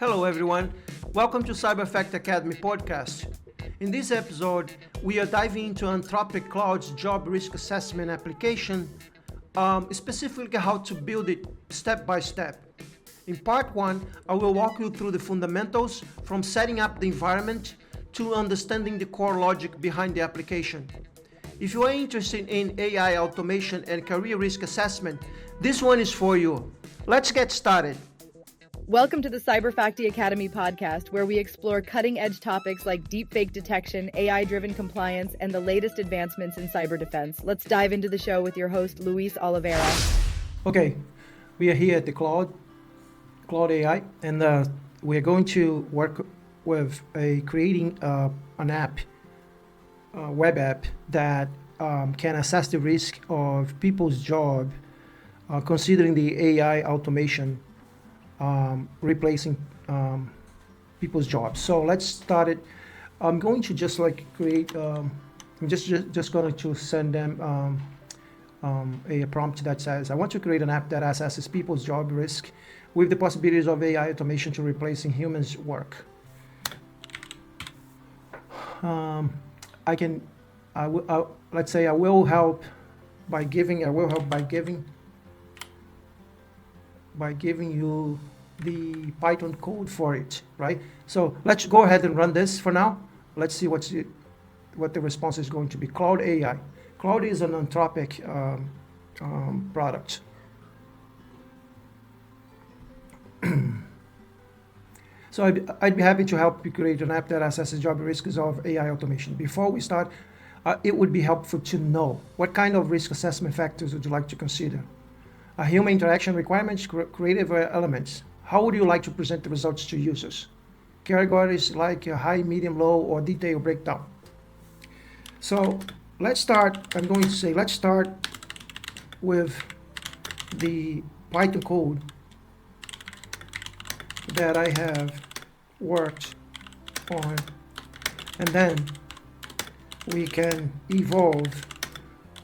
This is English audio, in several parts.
Hello everyone, welcome to Cyberfacti Academy podcast. In this episode, we are diving into Anthropic Claude's job risk assessment application, specifically how to build it step by step. In part 1, I will walk you through the fundamentals from setting up the environment to understanding the core logic behind the application. If you are interested in AI automation and career risk assessment, this one is for you. Let's get started. Welcome to the Cyberfacti Academy podcast, where we explore cutting-edge topics like deepfake detection, AI-driven compliance, and the latest advancements in cyber defense. Let's dive into the show with your host, Luis Oliveira. Okay, we are here at the Claude AI, and we are going to work with creating an app, a web app that can assess the risk of people's job, considering the AI automation replacing people's jobs. So let's start it. I'm going to just create. I'm just going to send them a prompt that says, I want to create an app that assesses people's job risk with the possibilities of AI automation to replacing humans' work. Let's say I will help by giving you the Python code for it, right? So let's go ahead and run this for now. Let's see what the response is going to be. Claude AI. Claude is an Anthropic product. So I'd be happy to help you create an app that assesses job risks of AI automation. Before we start, it would be helpful to know what kind of risk assessment factors would you like to consider? Human interaction requirements, creative elements. How would you like to present the results to users? Categories like high, medium, low, or detail breakdown. So let's start. I'm going to say let's start with the Python code that I have worked on, and then we can evolve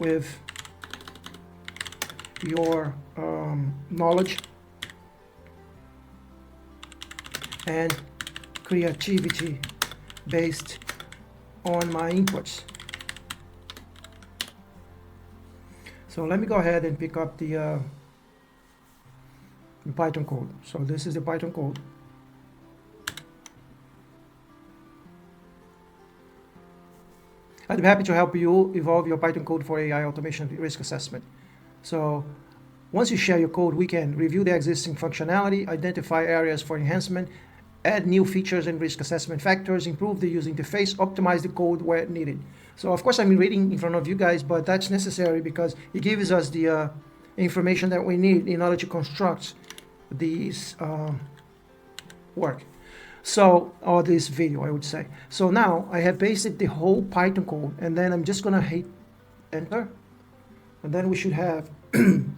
with your knowledge and creativity based on my inputs. So let me go ahead and pick up the Python code. So this is the Python code. I'd be happy to help you evolve your Python code for AI automation risk assessment. So once you share your code, we can review the existing functionality, identify areas for enhancement, add new features and risk assessment factors, improve the user interface, optimize the code where needed. So of course I'm reading in front of you guys, but that's necessary because it gives us the information that we need in order to construct this work. So, or this video, I would say. So now I have pasted the whole Python code, and then I'm just gonna hit enter. And then we should have on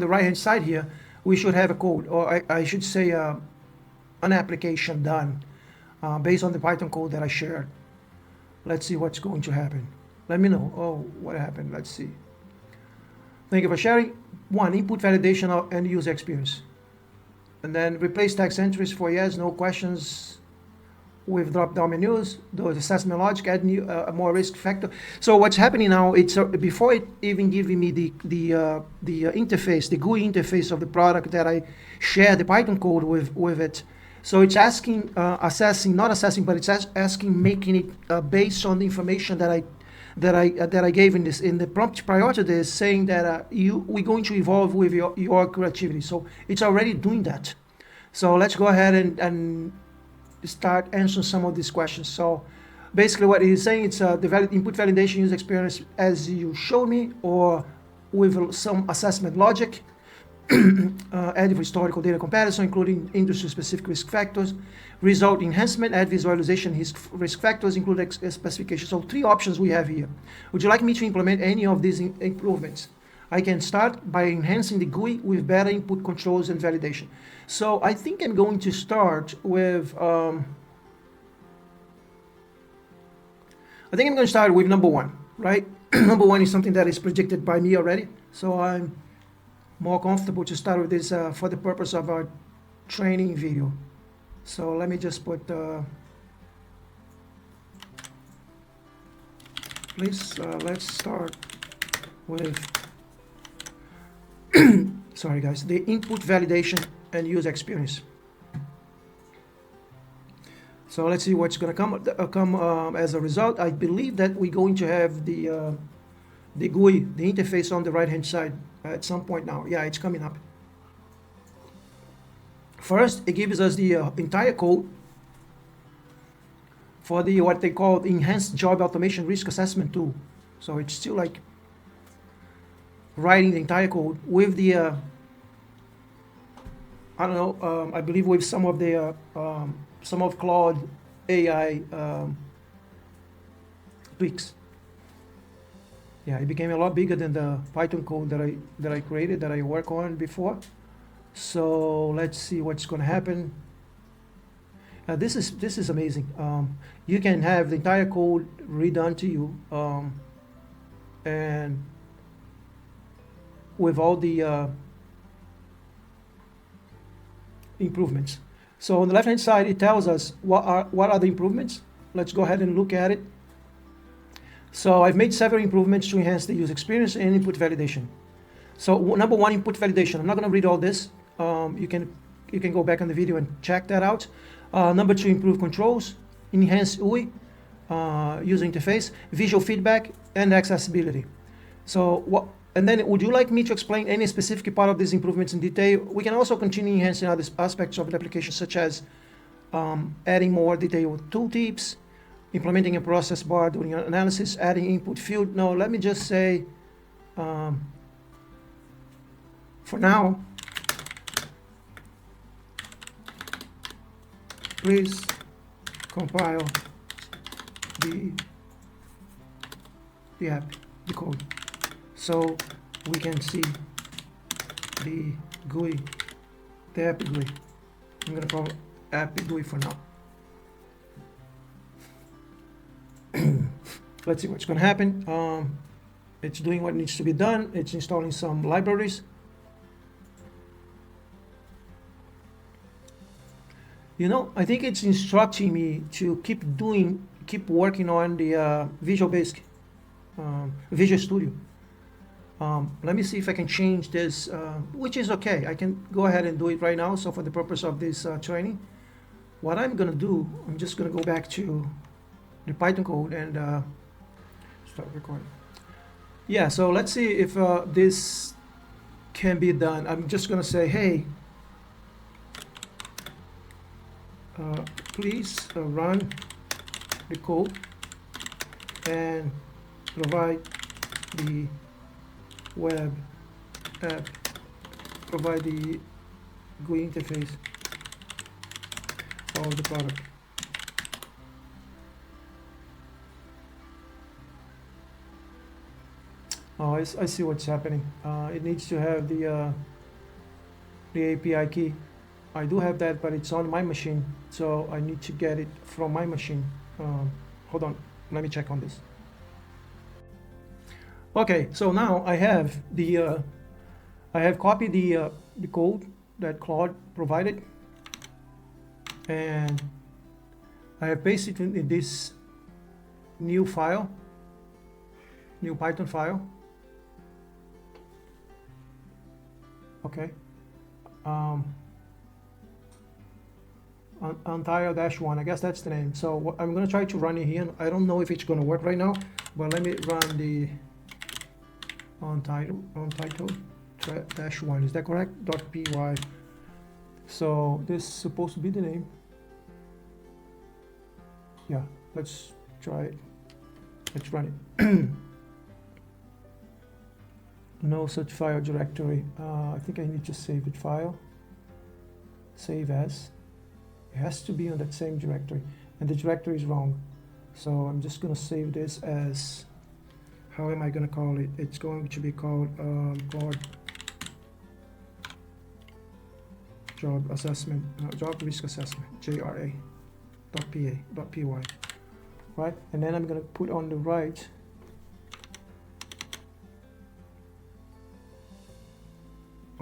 the right hand side here, we should have a code, or I should say an application done based on the Python code that I shared. Let's see what's going to happen. Let me know. Oh, what happened? Let's see. Thank you for sharing. 1, input validation and user experience. And then replace text entries for yes, no questions with drop-down menus, those assessment logic, add new, more risk factor. So what's happening now, it's before it even giving me the interface, the GUI interface of the product that I share the Python code with it. So it's asking, not assessing, but it's asking, making it based on the information that I gave in the prompt prior to this, saying that we're going to evolve with your creativity. So it's already doing that. So let's go ahead and start answering some of these questions. So basically what it is saying, it's the input validation user experience as you showed me, or with some assessment logic, add historical data comparison, including industry-specific risk factors, result enhancement, add visualization risk factors, include specifications. So 3 options we have here. Would you like me to implement any of these improvements? I can start by enhancing the GUI with better input controls and validation. So I think I'm going to start with, number 1, right? Number 1 is something that is predicted by me already. So I'm more comfortable to start with this for the purpose of our training video. So let me just put please let's start with sorry guys, the input validation and user experience. So let's see what's going to come as a result. I believe that we're going to have the GUI, the interface on the right hand side at some point now. Yeah, it's coming up. First, it gives us the entire code for the what they call the enhanced job automation risk assessment tool. So it's still like writing the entire code with the I don't know, I believe with some of Claude AI tweaks. Yeah, it became a lot bigger than the Python code that I created, that I worked on before. So let's see what's going to happen. This is amazing. You can have the entire code redone to you, and with all the improvements. So on the left hand side, it tells us what are the improvements. Let's go ahead and look at it. So I've made several improvements to enhance the user experience and input validation. So number one, input validation. I'm not going to read all this. You can go back on the video and check that out. Number two, improve controls, enhance UI, user interface, visual feedback, and accessibility. So what? And then, would you like me to explain any specific part of these improvements in detail? We can also continue enhancing other aspects of the application, such as adding more detailed tooltips, implementing a process bar during analysis, adding input field. No, let me just say, for now, please compile the app, the code, so we can see the GUI, the app GUI. I'm going to call app GUI for now. Let's see what's going to happen. It's doing what needs to be done. It's installing some libraries. You know, I think it's instructing me to keep working on the Visual Basic, Visual Studio. Let me see if I can change this, which is okay. I can go ahead and do it right now. So for the purpose of this training, what I'm going to do, I'm just going to go back to the Python code and start recording. Yeah, so let's see if this can be done. I'm just going to say, hey, please run the code and provide the web app, provide the GUI interface of the product. Oh, I see what's happening. It needs to have the API key. I do have that, but it's on my machine, so I need to get it from my machine. Hold on, let me check on this. Okay, so now I have I have copied the code that Claude provided, and I have pasted it in this new file, new Python file. Okay. Untitled-1, I guess that's the name. So I'm going to try to run it here. I don't know if it's going to work right now, but let me run the untitled-1. Is that correct? .py. So this is supposed to be the name. Yeah, let's try it. Let's run it. No such file directory. I think I need to save the file. Save as. It has to be on that same directory, and the directory is wrong. So I'm just going to save this as, how am I going to call it? It's going to be called Claude Job Assessment, Job Risk Assessment, JRA.py, right? And then I'm going to put on the right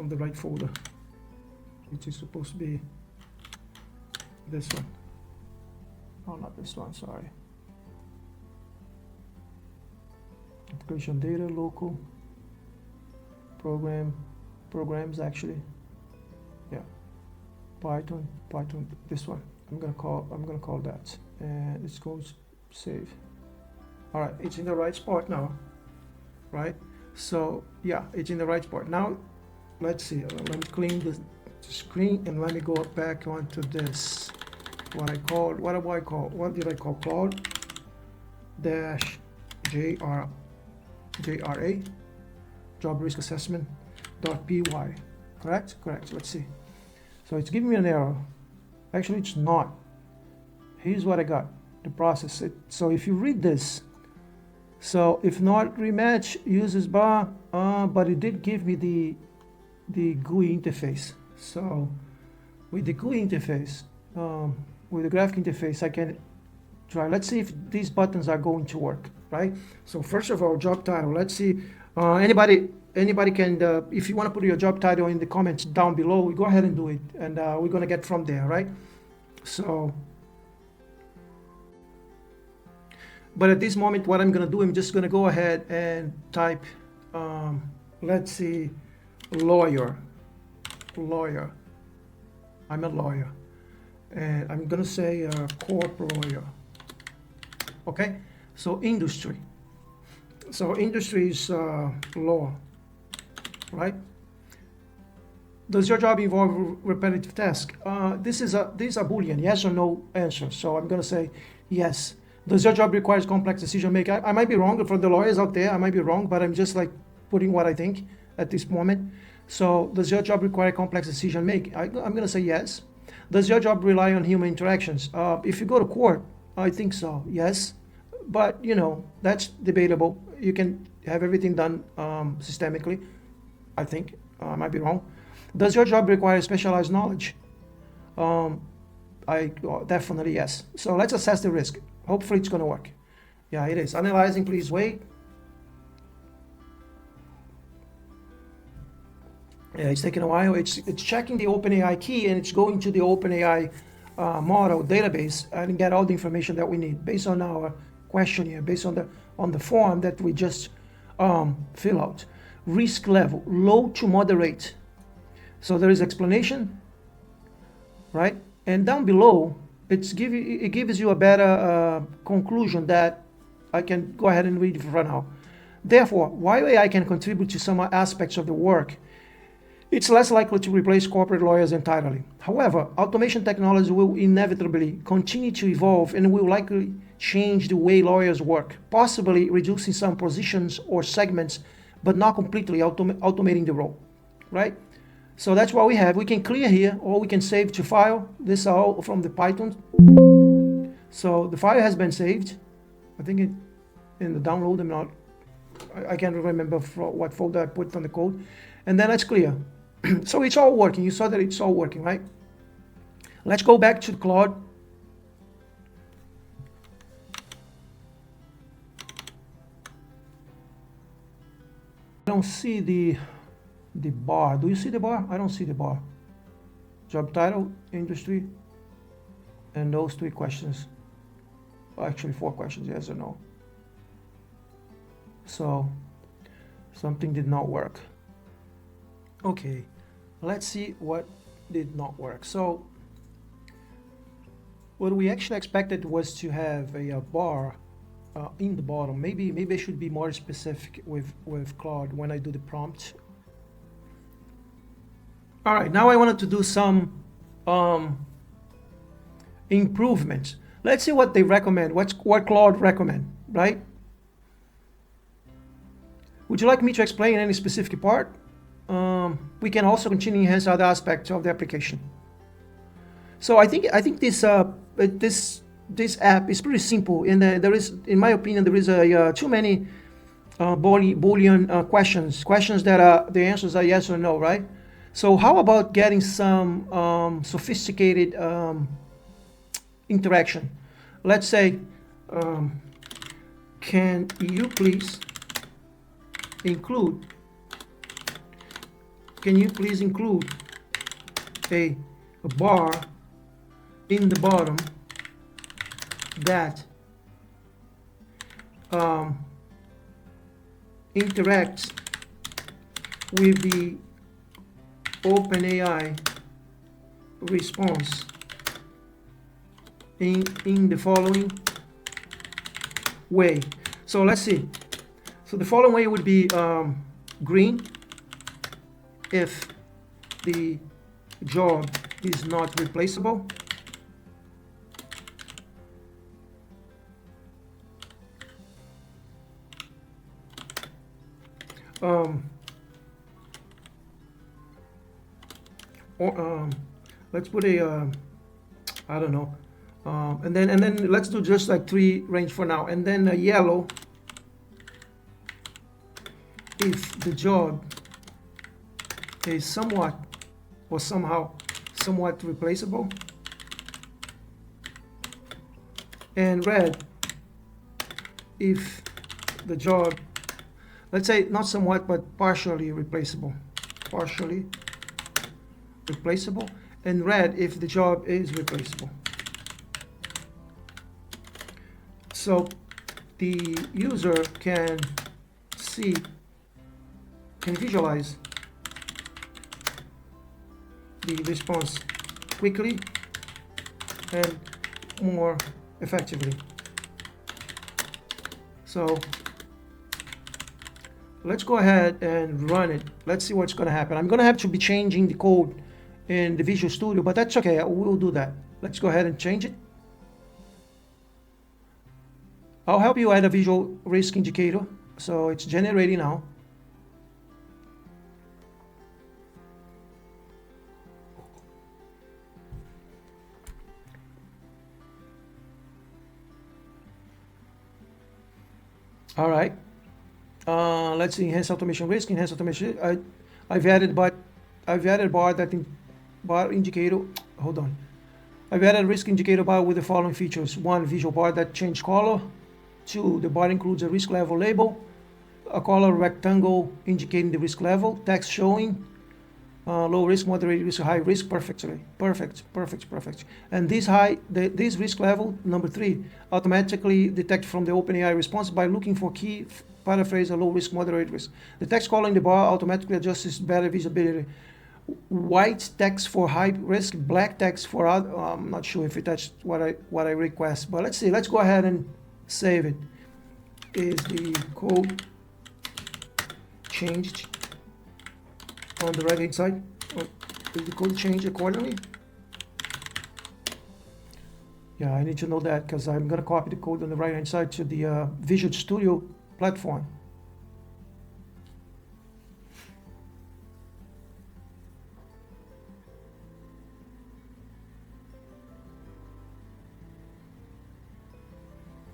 on the right folder, which is supposed to be this one. Oh, not this one, sorry. Integration data, local, programs actually. Yeah, Python, this one. I'm gonna call that, and it's going to save. All right, it's in the right spot now, right? So yeah, it's in the right spot. Now, let's see, let me clean the screen and let me go back onto this. What did I call? Claude dash JRA, job risk assessment .py, correct? Let's see. So it's giving me an error. Actually, it's not. Here's what I got, the process. So if you read this, so if not rematch uses bar, but it did give me the GUI interface. So with the GUI interface, with the graphic interface, I can try. Let's see if these buttons are going to work, right? So first of all, job title. Let's see. Anybody can, if you want to put your job title in the comments down below, go ahead and do it, and we're gonna get from there, right? So, but at this moment, what I'm gonna do, I'm just gonna go ahead and type, let's see, lawyer. I'm a lawyer, and I'm gonna say corp lawyer. Okay, so industry. So industry is law, right? Does your job involve repetitive tasks? These are Boolean, yes or no answers. So I'm gonna say yes. Does your job requires complex decision making? I might be wrong. For the lawyers out there, I might be wrong, but I'm just like putting what I think at this moment. So does your job require complex decision making? I'm gonna say yes. Does your job rely on human interactions? If you go to court, I think so, yes. But you know, that's debatable. You can have everything done systemically, I think. I might be wrong. Does your job require specialized knowledge? Definitely yes. So let's assess the risk. Hopefully it's going to work. Yeah, it is. Analyzing, please wait. Yeah, it's taking a while. It's checking the OpenAI key, and it's going to the OpenAI model database and get all the information that we need based on our questionnaire, based on the form that we just fill out. Risk level, low to moderate. So there is explanation, right? And down below, it gives you a better conclusion that I can go ahead and read it for now. Therefore, while AI can contribute to some aspects of the work, it's less likely to replace corporate lawyers entirely. However, automation technology will inevitably continue to evolve and will likely change the way lawyers work, possibly reducing some positions or segments, but not completely automating the role, right? So that's what we have. We can clear here, or we can save to file. This is all from the Python. So the file has been saved. I think in the download, I can't remember what folder I put on the code. And then let's clear. So it's all working. You saw that it's all working, right? Let's go back to Claude. I don't see the bar. Do you see the bar? I don't see the bar. Job title, industry, and those 3 questions. Actually 4 questions, yes or no. So something did not work. Okay, let's see what did not work. So what we actually expected was to have a bar in the bottom. Maybe I should be more specific with Claude when I do the prompt. All right, now I wanted to do some improvements. Let's see what they recommend. What Claude recommend, right? Would you like me to explain any specific part? We can also continue to enhance other aspects of the application. So I think this app is pretty simple, and there is, in my opinion, there is too many Boolean questions that the answers are yes or no, right? So how about getting some sophisticated interaction? Let's say, can you please include can you please include a bar in the bottom that interacts with the OpenAI response in the following way. So let's see. So the following way would be green if the job is not replaceable. Let's put a I don't know, and then let's do just like 3 range for now, and then a yellow if the job is somewhat or somehow somewhat replaceable, and red if the job, let's say not somewhat but partially replaceable, and red if the job is replaceable. So the user can visualize the response quickly and more effectively. So let's go ahead and run it. Let's see what's going to happen. I'm going to have to be changing the code in the Visual Studio, but that's okay. We'll do that. Let's go ahead and change it. I'll help you add a visual risk indicator. So it's generating now. All right. Let's see, enhance automation risk, enhance automation. I've added bar indicator. Hold on. I've added a risk indicator bar with the following features: 1, visual bar that change color. 2, the bar includes a risk level label, a color rectangle indicating the risk level, text showing low risk, moderate risk, high risk. Perfect. And this risk level, number 3, automatically detect from the OpenAI response by looking for key paraphrase a low risk, moderate risk. The text color in the bar automatically adjusts better visibility. White text for high risk, black text for other. I'm not sure if that's what I request, but let's see. Let's go ahead and save it. Is the code changed on the right hand side? Or is the code changed accordingly? Yeah, I need to know that because I'm going to copy the code on the right hand side to the Visual Studio platform.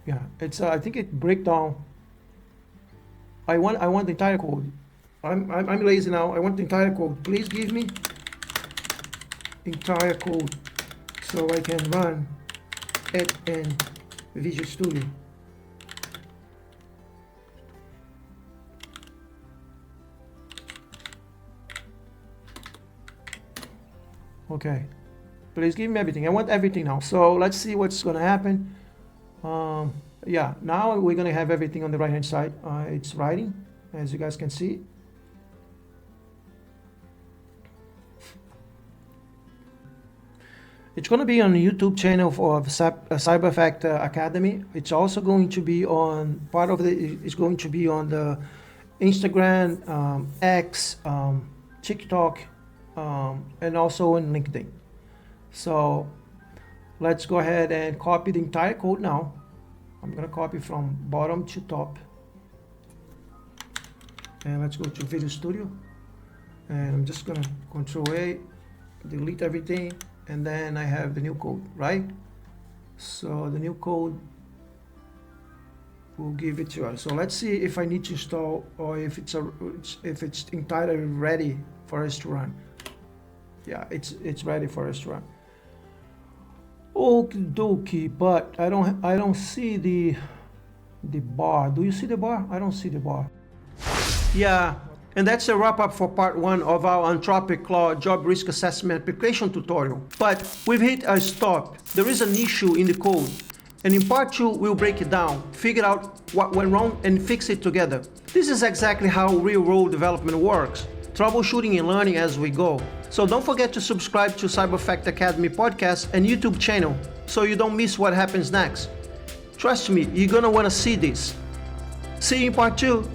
Yeah, it's I think it break down. I want the entire code. I'm lazy now. I want the entire code. Please give me entire code so I can run it in Visual Studio. Okay, please give me everything. I want everything now. So let's see what's gonna happen. Yeah, now we're gonna have everything on the right hand side. It's writing, as you guys can see. It's going to be on the YouTube channel of Cyberfacti Academy. It's also going to be on, part of it is going to be on the Instagram, X, TikTok, and also on LinkedIn. So let's go ahead and copy the entire code now. I'm going to copy from bottom to top. And let's go to Visual Studio. And I'm just going to Control A, delete everything. And then I have the new code, right? So the new code will give it to us. So let's see if I need to install or if it's entirely ready for us to run. Yeah, it's ready for us to run. Okie dokie, but I don't see the bar. Do you see the bar? I don't see the bar. Yeah, And that's a wrap up for part 1 of our Anthropic Claude job risk assessment application tutorial. But we've hit a stop. There is an issue in the code. And in part 2, we'll break it down, figure out what went wrong and fix it together. This is exactly how real-world development works. Troubleshooting and learning as we go. So don't forget to subscribe to Cyberfacti Academy podcast and YouTube channel so you don't miss what happens next. Trust me, you're gonna wanna see this. See you in part 2.